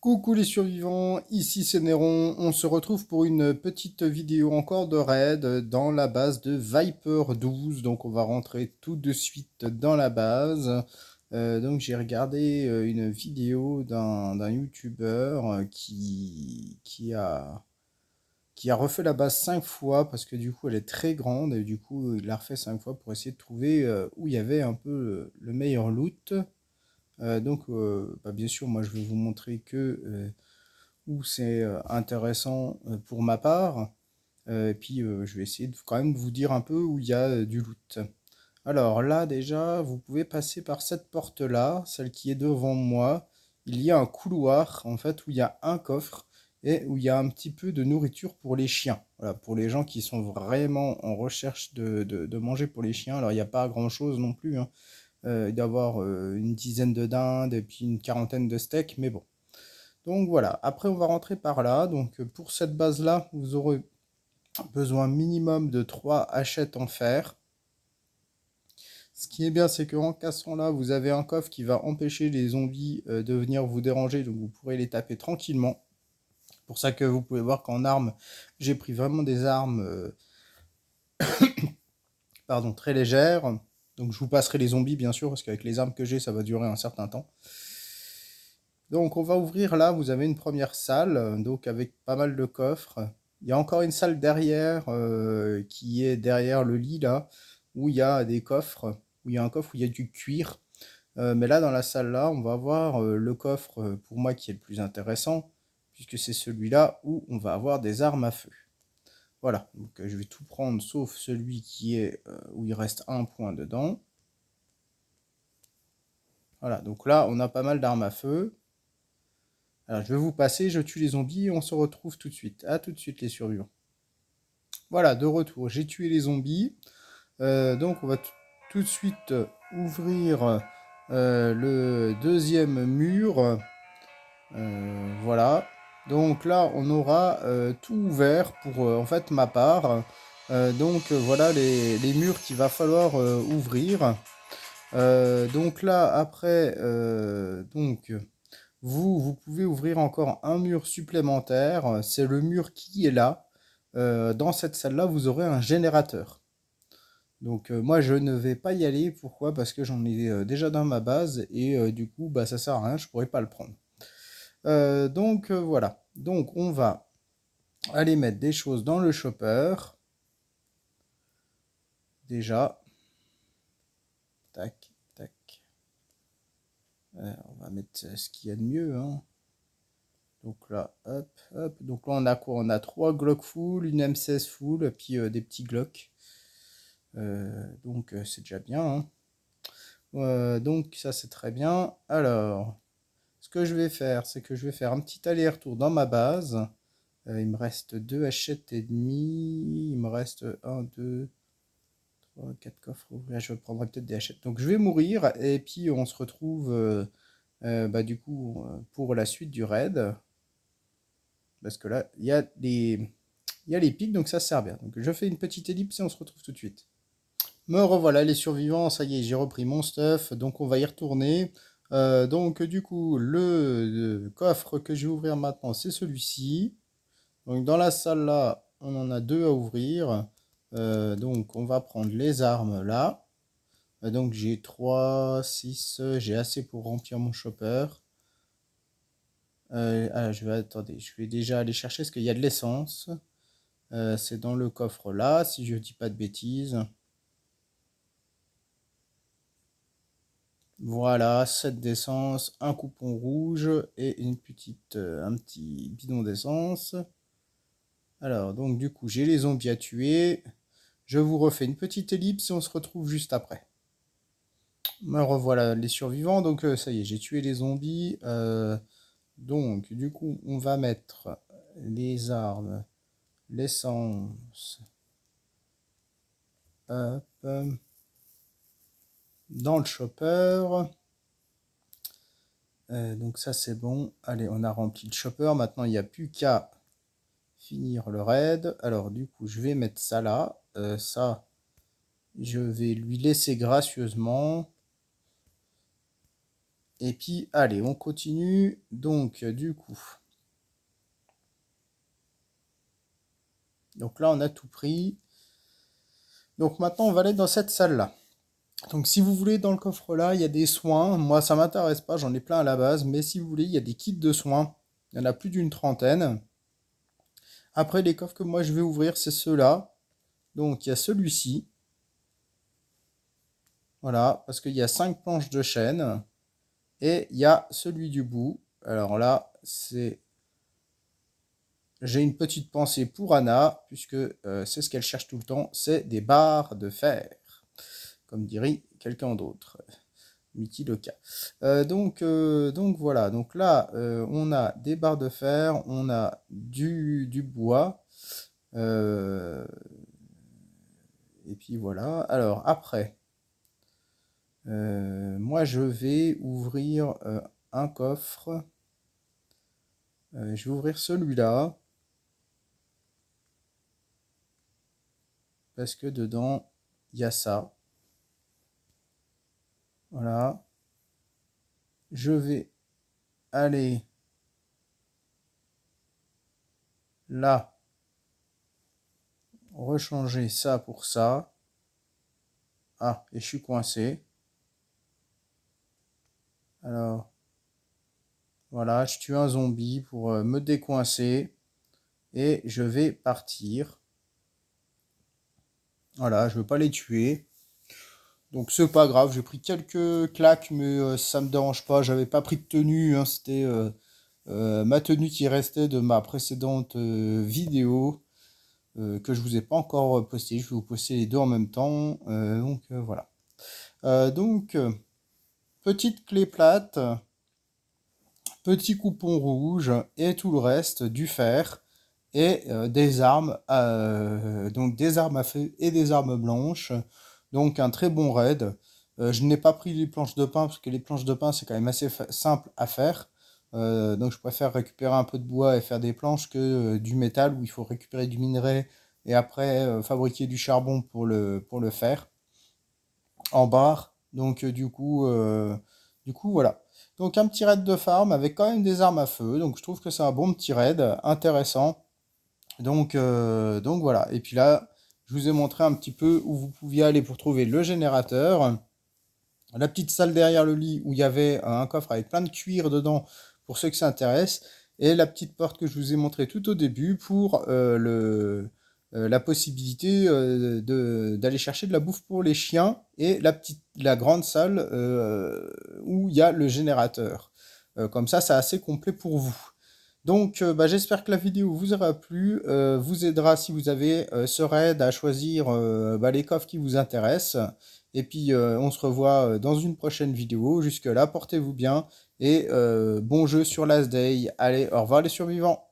Coucou les survivants, ici c'est Néron, on se retrouve pour une petite vidéo encore de raid dans la base de Viper 12, donc on va rentrer tout de suite dans la base. Donc j'ai regardé une vidéo d'un youtubeur qui a refait la base 5 fois parce que du coup elle est très grande et du coup il l'a refait 5 fois pour essayer de trouver où il y avait un peu le meilleur loot. Donc bien sûr moi je vais vous montrer que où c'est intéressant pour ma part. Et puis je vais essayer de quand même vous dire un peu où il y a du loot. Alors là déjà, vous pouvez passer par cette porte-là, celle qui est devant moi. Il y a un couloir en fait où il y a un coffre et où il y a un petit peu de nourriture pour les chiens. Voilà, pour les gens qui sont vraiment en recherche de manger pour les chiens. Alors il n'y a pas grand-chose non plus, hein. Il doit y avoir une dizaine de dindes et puis une quarantaine de steaks, mais bon. Donc voilà, après on va rentrer par là. Donc pour cette base-là, vous aurez besoin minimum de 3 hachettes en fer. Ce qui est bien, c'est qu'en cassant là, vous avez un coffre qui va empêcher les zombies de venir vous déranger, donc vous pourrez les taper tranquillement. Pour ça que vous pouvez voir qu'en armes, j'ai pris vraiment des armes pardon, très légères. Donc je vous passerai les zombies bien sûr, parce qu'avec les armes que j'ai, ça va durer un certain temps. Donc on va ouvrir là, vous avez une première salle, donc avec pas mal de coffres. Il y a encore une salle derrière, qui est derrière le lit là, où il y a des coffres, où il y a un coffre où il y a du cuir. Mais là dans la salle là, on va avoir le coffre pour moi qui est le plus intéressant, puisque c'est celui-là où on va avoir des armes à feu. Voilà, donc je vais tout prendre sauf celui qui est où il reste un point dedans. Voilà, donc là on a pas mal d'armes à feu. Alors, je vais vous passer, je tue les zombies et on se retrouve tout de suite. À tout de suite les survivants. Voilà, de retour, j'ai tué les zombies. Donc, on va tout de suite ouvrir le deuxième mur. Voilà. Donc là, on aura tout ouvert pour en fait ma part. Voilà les murs qu'il va falloir ouvrir. Donc là, après, vous pouvez ouvrir encore un mur supplémentaire. C'est le mur qui est là. Dans cette salle-là, vous aurez un générateur. Donc moi, je ne vais pas y aller. Pourquoi? Parce que j'en ai déjà dans ma base et du coup, bah, ça sert à rien. Je pourrais pas le prendre. Voilà. Donc on va aller mettre des choses dans le chopper. Déjà. Tac, tac. On va mettre ce qu'il y a de mieux, hein. Donc là, hop, hop. Donc là, on a quoi? On a 3 Glock full, une M16 full, puis des petits Glock. Donc c'est déjà bien, hein. Donc ça, c'est très bien. Alors, ce que je vais faire, c'est que je vais faire un petit aller-retour dans ma base. Il me reste 2 hachettes et demi. Il me reste un, 2, 3, 4 coffres. Là, je prendrai peut-être des hachettes. Donc je vais mourir et puis on se retrouve du coup pour la suite du raid. Parce que là, il y a les pics, donc ça sert bien. Donc je fais une petite ellipse et on se retrouve tout de suite. Me revoilà les survivants, ça y est, j'ai repris mon stuff, donc on va y retourner. Donc du coup, le coffre que je vais ouvrir maintenant, c'est celui-ci. Donc dans la salle là, on en a deux à ouvrir. Donc on va prendre les armes là. Donc j'ai 3, 6, j'ai assez pour remplir mon chopper. Attendez, je vais déjà aller chercher parce qu'il y a de l'essence. C'est dans le coffre là, si je dis pas de bêtises. Voilà, 7 d'essence, un coupon rouge et un petit bidon d'essence. Alors, donc du coup, j'ai les zombies à tuer. Je vous refais une petite ellipse et on se retrouve juste après. Me revoilà les survivants. Donc ça y est, j'ai tué les zombies. Donc du coup, on va mettre les armes, l'essence, hop, dans le chopper. Donc ça c'est bon. Allez, on a rempli le chopper. Maintenant, il n'y a plus qu'à finir le raid. Alors du coup, je vais mettre ça là. Ça, je vais lui laisser gracieusement. Et puis, allez, on continue. Donc, du coup. Donc là, on a tout pris. Donc maintenant, on va aller dans cette salle-là. Donc si vous voulez, dans le coffre-là, il y a des soins. Moi, ça m'intéresse pas, j'en ai plein à la base. Mais si vous voulez, il y a des kits de soins. Il y en a plus d'une trentaine. Après, les coffres que moi, je vais ouvrir, c'est ceux-là. Donc, il y a celui-ci. Voilà, parce qu'il y a 5 planches de chaîne. Et il y a celui du bout. Alors là, c'est... J'ai une petite pensée pour Anna, puisque c'est ce qu'elle cherche tout le temps, c'est des barres de fer, comme dirait quelqu'un d'autre. Mickey le cas. Donc voilà, donc là, on a des barres de fer, on a du bois, euh, et puis voilà. Alors après, moi je vais ouvrir un coffre. Je vais ouvrir celui-là, parce que dedans, il y a ça. Voilà. Je vais aller là, rechanger ça pour ça. Ah, et je suis coincé. Alors, voilà, je tue un zombie pour me décoincer. Et je vais partir. Voilà, je veux pas les tuer. Donc c'est pas grave, j'ai pris quelques claques, mais ça me dérange pas. J'avais pas pris de tenue, hein, c'était ma tenue qui restait de ma précédente vidéo que je vous ai pas encore postée. Je vais vous poster les deux en même temps. Voilà. Donc petite clé plate, petit coupon rouge et tout le reste du fer et des armes, donc des armes à feu et des armes blanches. Donc un très bon raid. Je n'ai pas pris les planches de pain parce que les planches de pain c'est quand même assez simple à faire. Donc je préfère récupérer un peu de bois et faire des planches que du métal où il faut récupérer du minerai et après fabriquer du charbon pour le faire en barre. Donc du coup voilà. Donc un petit raid de farm avec quand même des armes à feu. Donc je trouve que c'est un bon petit raid intéressant. Donc voilà. Et puis là, je vous ai montré un petit peu où vous pouviez aller pour trouver le générateur. La petite salle derrière le lit où il y avait un coffre avec plein de cuir dedans pour ceux que ça intéresse. Et la petite porte que je vous ai montré tout au début pour la possibilité d'aller chercher de la bouffe pour les chiens. Et la grande salle où il y a le générateur. Comme ça, c'est assez complet pour vous. Donc, j'espère que la vidéo vous aura plu, vous aidera si vous avez ce raid à choisir les coffres qui vous intéressent. Et puis, on se revoit dans une prochaine vidéo. Jusque-là, portez-vous bien et bon jeu sur Last Day. Allez, au revoir les survivants.